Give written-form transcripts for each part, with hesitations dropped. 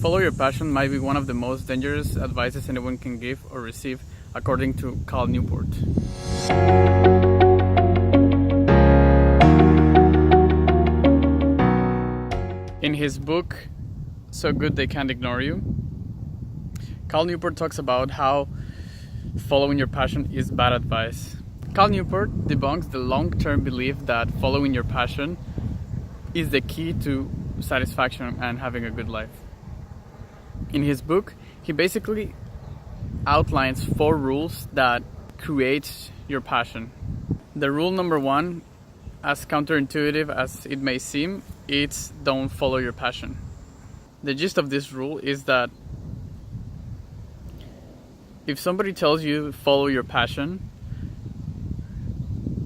Follow your passion might be one of the most dangerous advices anyone can give or receive, according to Cal Newport. In his book, So Good They Can't Ignore You, Cal Newport talks about how following your passion is bad advice. Cal Newport debunks the long-term belief that following your passion is the key to satisfaction and having a good life. In his book, he basically outlines 4 rules that create your passion. The rule number 1, as counterintuitive as it may seem, it's don't follow your passion. The gist of this rule is that if somebody tells you follow your passion,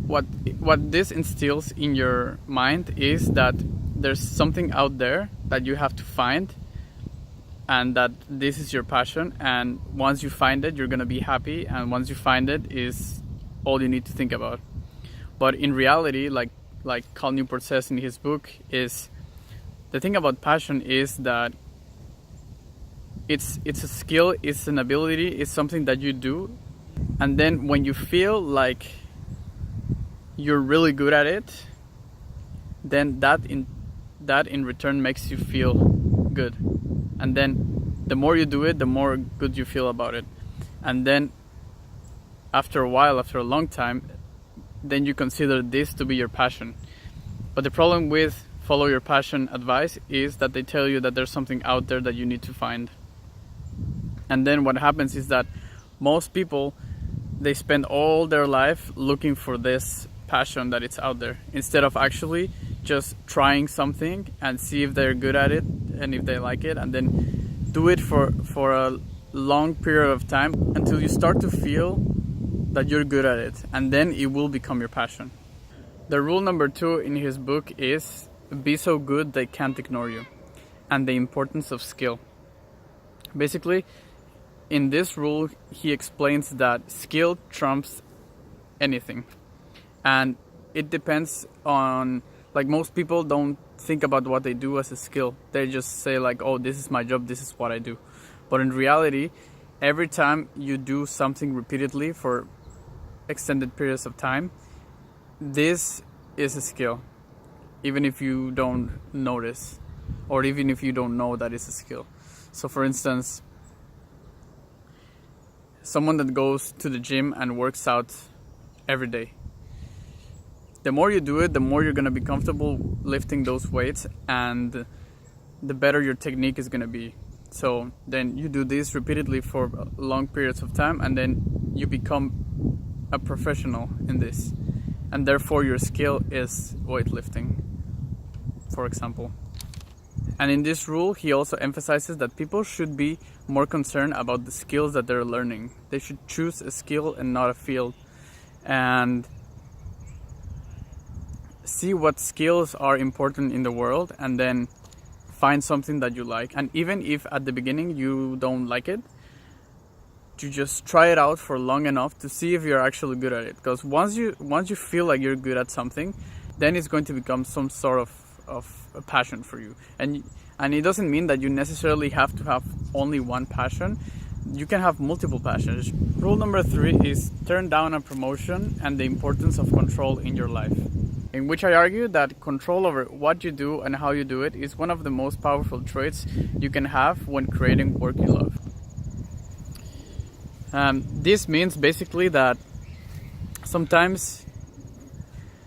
what this instills in your mind is that there's something out there that you have to find, and that this is your passion, and once you find it, you're gonna be happy, and once you find it is all you need to think about. But in reality, like Cal Newport says in his book, is the thing about passion is that it's a skill, it's an ability, it's something that you do, and then when you feel like you're really good at it, then that in return makes you feel good. And then the more you do it, the more good you feel about it. And then after a while, after a long time, then you consider this to be your passion. But the problem with follow your passion advice is that they tell you that there's something out there that you need to find. And then what happens is that most people, they spend all their life looking for this passion that it's out there, instead of actually just trying something and see if they're good at it and if they like it, and then do it for a long period of time until you start to feel that you're good at it, and then it will become your passion. The rule number 2 in his book is be so good they can't ignore you, and the importance of skill. Basically, in this rule, he explains that skill trumps anything, and it depends on, like, most people don't think about what they do as a skill. They just say like, oh, this is my job, this is what I do. But in reality, every time you do something repeatedly for extended periods of time, this is a skill, even if you don't notice, or even if you don't know that it's a skill. So for instance, someone that goes to the gym and works out every day, the more you do it, the more you're going to be comfortable lifting those weights, and the better your technique is going to be. So then you do this repeatedly for long periods of time, and then you become a professional in this. And therefore your skill is weightlifting, for example. And in this rule, he also emphasizes that people should be more concerned about the skills that they're learning. They should choose a skill and not a field. And see what skills are important in the world, and then find something that you like. And even if at the beginning you don't like it, you just try it out for long enough to see if you're actually good at it. Because once you feel like you're good at something, then it's going to become some sort of a passion for you. And it doesn't mean that you necessarily have to have only one passion. You can have multiple passions. Rule number 3 is turn down a promotion and the importance of control in your life, in which I argue that control over what you do and how you do it is one of the most powerful traits you can have when creating work you love. This means basically that sometimes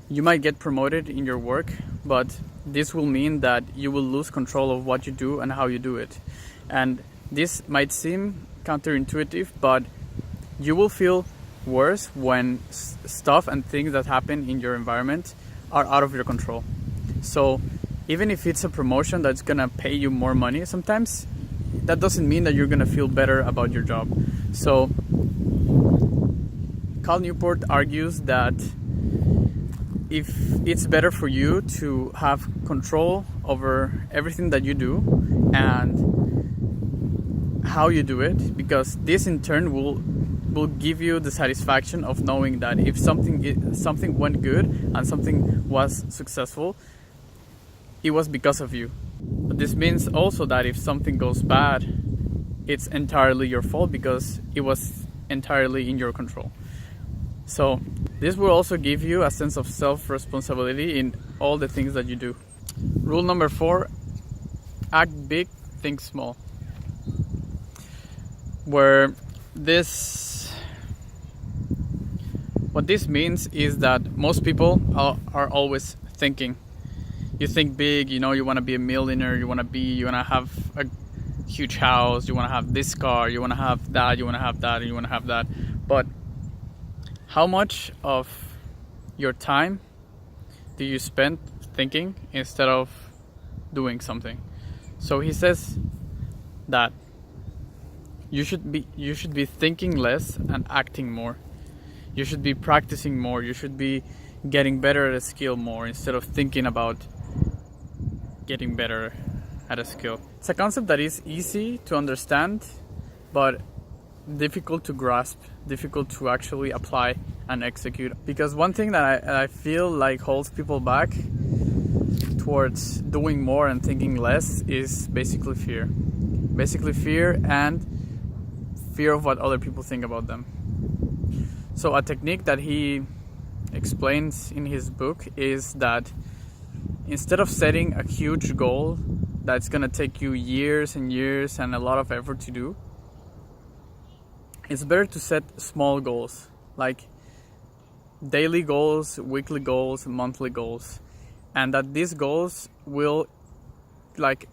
you might get promoted in your work, but this will mean that you will lose control of what you do and how you do it. And this might seem counterintuitive, but you will feel worse when stuff and things that happen in your environment are out of your control. So even if it's a promotion that's gonna pay you more money, sometimes that doesn't mean that you're gonna feel better about your job. So Cal Newport argues that if it's better for you to have control over everything that you do and how you do it, because this in turn will give you the satisfaction of knowing that if something went good and something was successful, it was because of you. But this means also that if something goes bad, it's entirely your fault because it was entirely in your control. So this will also give you a sense of self-responsibility in all the things that you do. Rule number 4, act big, think small. What this means is that most people are always thinking. You think big, you want to be a millionaire, you want to have a huge house, you want to have this car, you want to have that, you want to have that, and you want to have that. But how much of your time do you spend thinking instead of doing something? So he says that you should be thinking less and acting more. You should be practicing more. You should be getting better at a skill more instead of thinking about getting better at a skill. It's a concept that is easy to understand, but difficult to grasp, difficult to actually apply and execute. Because one thing that I feel like holds people back towards doing more and thinking less is basically fear. Basically fear and fear of what other people think about them. So a technique that he explains in his book is that instead of setting a huge goal that's gonna take you years and years and a lot of effort to do, it's better to set small goals, like daily goals, weekly goals, monthly goals, and that these goals will,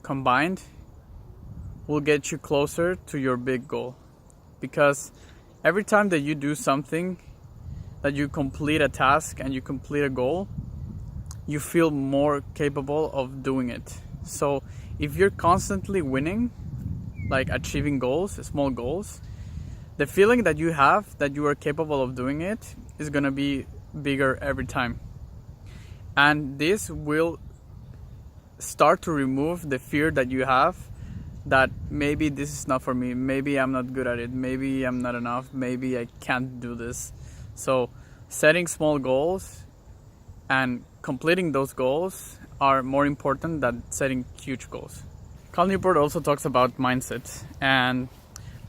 combined, will get you closer to your big goal. Because every time that you do something, that you complete a task and you complete a goal, you feel more capable of doing it. So if you're constantly winning, like achieving goals, small goals, the feeling that you have that you are capable of doing it is gonna be bigger every time. And this will start to remove the fear that you have that maybe this is not for me, maybe I'm not good at it, maybe I'm not enough, maybe I can't do this. So setting small goals and completing those goals are more important than setting huge goals. Cal Newport also talks about mindset and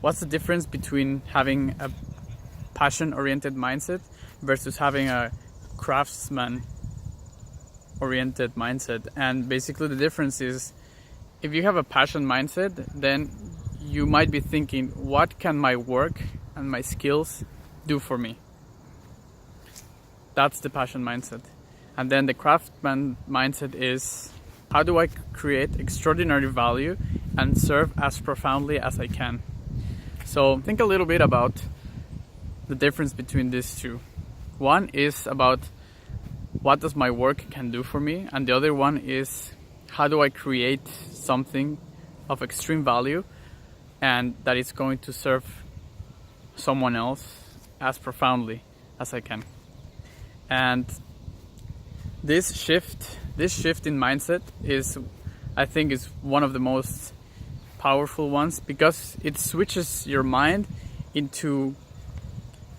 what's the difference between having a passion-oriented mindset versus having a craftsman-oriented mindset. And basically the difference is, if you have a passion mindset, then you might be thinking, what can my work and my skills do for me? That's the passion mindset. And then the craftsman mindset is, how do I create extraordinary value and serve as profoundly as I can? So think a little bit about the difference between these two. One is about what does my work can do for me, and the other one is how do I create something of extreme value and that is going to serve someone else as profoundly as I can. And this shift in mindset is, I think, is one of the most powerful ones, because it switches your mind into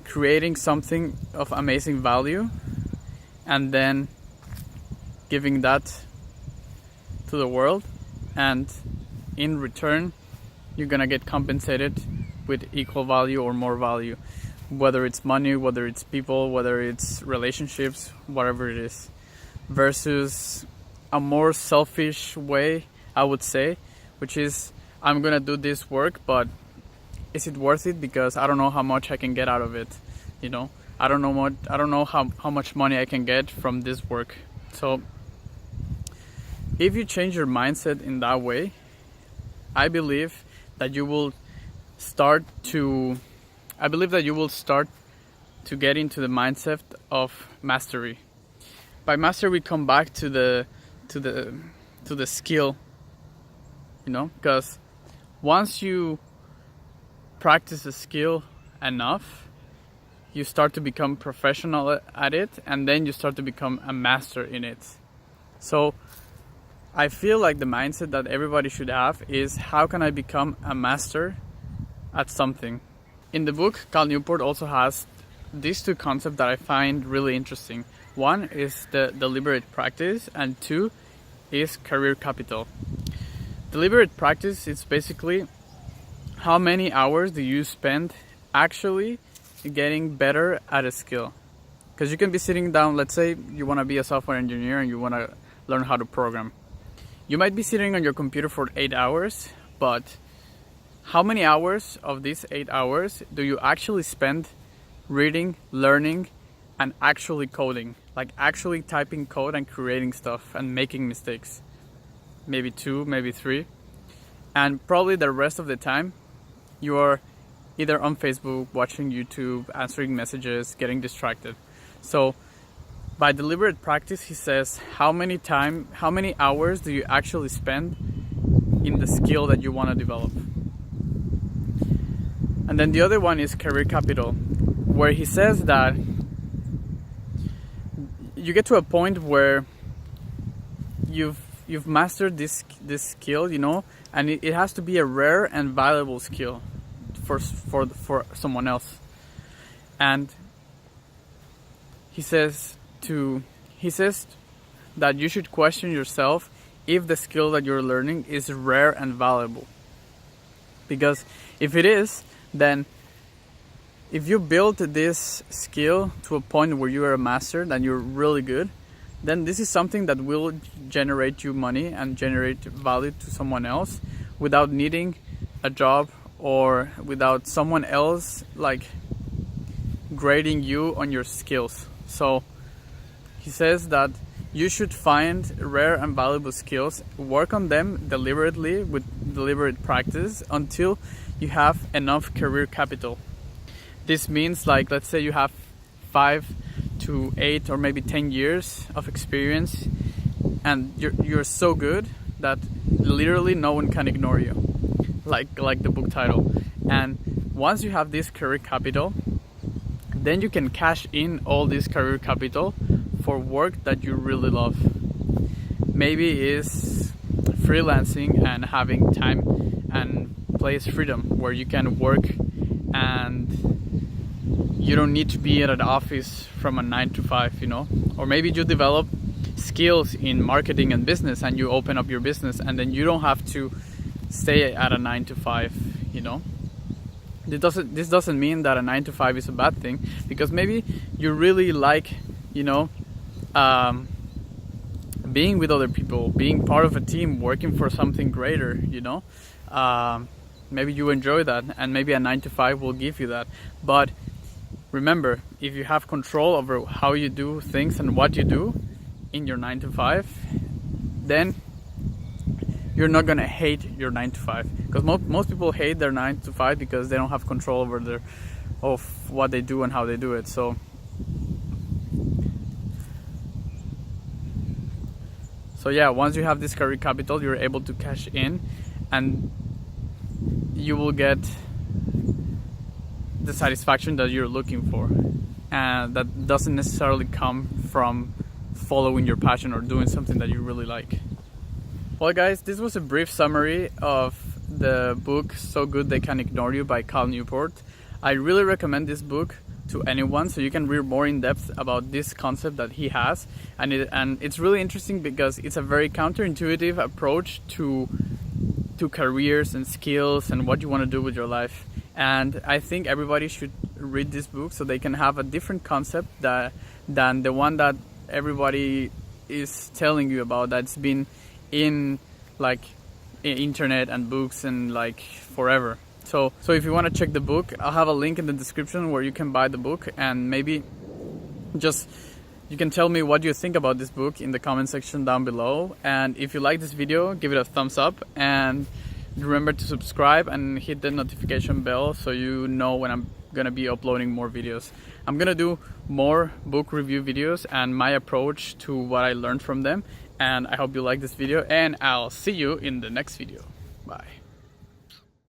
creating something of amazing value and then giving that to the world, and in return you're gonna get compensated with equal value or more value, whether it's money, whether it's people, whether it's relationships, whatever it is, versus a more selfish way, I would say, which is, I'm gonna do this work, but is it worth it? Because I don't know how much I can get out of it. I don't know how much money I can get from this work. So if you change your mindset in that way, I believe that you will start to get into the mindset of mastery. By mastery, we come back to the skill, because once you practice a skill enough, you start to become professional at it, and then you start to become a master in it. So I feel like the mindset that everybody should have is, how can I become a master at something? In the book, Cal Newport also has these two concepts that I find really interesting. One is the deliberate practice, and two is career capital. Deliberate practice is basically how many hours do you spend actually getting better at a skill. Because you can be sitting down, let's say you want to be a software engineer and you want to learn how to program. You might be sitting on your computer for 8 hours, but how many hours of these 8 hours do you actually spend reading, learning, and actually coding? Like actually typing code and creating stuff and making mistakes. Maybe 2, maybe 3. And probably the rest of the time you are either on Facebook, watching YouTube, answering messages, getting distracted. So by deliberate practice, he says, how many hours do you actually spend in the skill that you want to develop? And then the other one is career capital, where he says that you get to a point where you've mastered this skill, you know, and it has to be a rare and valuable skill for someone else. And he says that you should question yourself if the skill that you're learning is rare and valuable. Because if it is, then if you build this skill to a point where you are a master, that you're really good, then this is something that will generate you money and generate value to someone else without needing a job or without someone else like grading you on your skills. So he says that you should find rare and valuable skills, work on them deliberately with deliberate practice until you have enough career capital. This means, like, let's say you have 5 to 8 or maybe 10 years of experience and you're so good that literally no one can ignore you, like the book title. And once you have this career capital, then you can cash in all this career capital for work that you really love. Maybe is freelancing and having time and place freedom where you can work and you don't need to be at an office from a 9 to 5, you know. Or maybe you develop skills in marketing and business and you open up your business and then you don't have to stay at a 9 to 5, you know. This doesn't mean that a 9 to 5 is a bad thing, because maybe you really like, you know, being with other people, being part of a team, working for something greater, you know. Maybe you enjoy that, and maybe a 9 to 5 will give you that. But remember, if you have control over how you do things and what you do in your 9 to 5, then you're not gonna hate your 9 to 5. Because most people hate their 9 to 5 because they don't have control over of what they do and how they do it. So yeah, once you have this career capital, you're able to cash in and you will get the satisfaction that you're looking for, and that doesn't necessarily come from following your passion or doing something that you really like. Well guys, this was a brief summary of the book So Good They Can Ignore You by Cal Newport. I really recommend this book to anyone so you can read more in depth about this concept that he has, and it's really interesting because it's a very counterintuitive approach to careers and skills and what you want to do with your life. And I think everybody should read this book so they can have a different concept than the one that everybody is telling you about, that's been in like internet and books and like forever. So if you want to check the book, I'll have a link in the description where you can buy the book, and maybe just you can tell me what you think about this book in the comment section down below. And if you like this video, give it a thumbs up, and remember to subscribe and hit the notification bell so you know when I'm gonna be uploading more videos. I'm gonna do more book review videos and my approach to what I learned from them. And I hope you like this video, and I'll see you in the next video. Bye.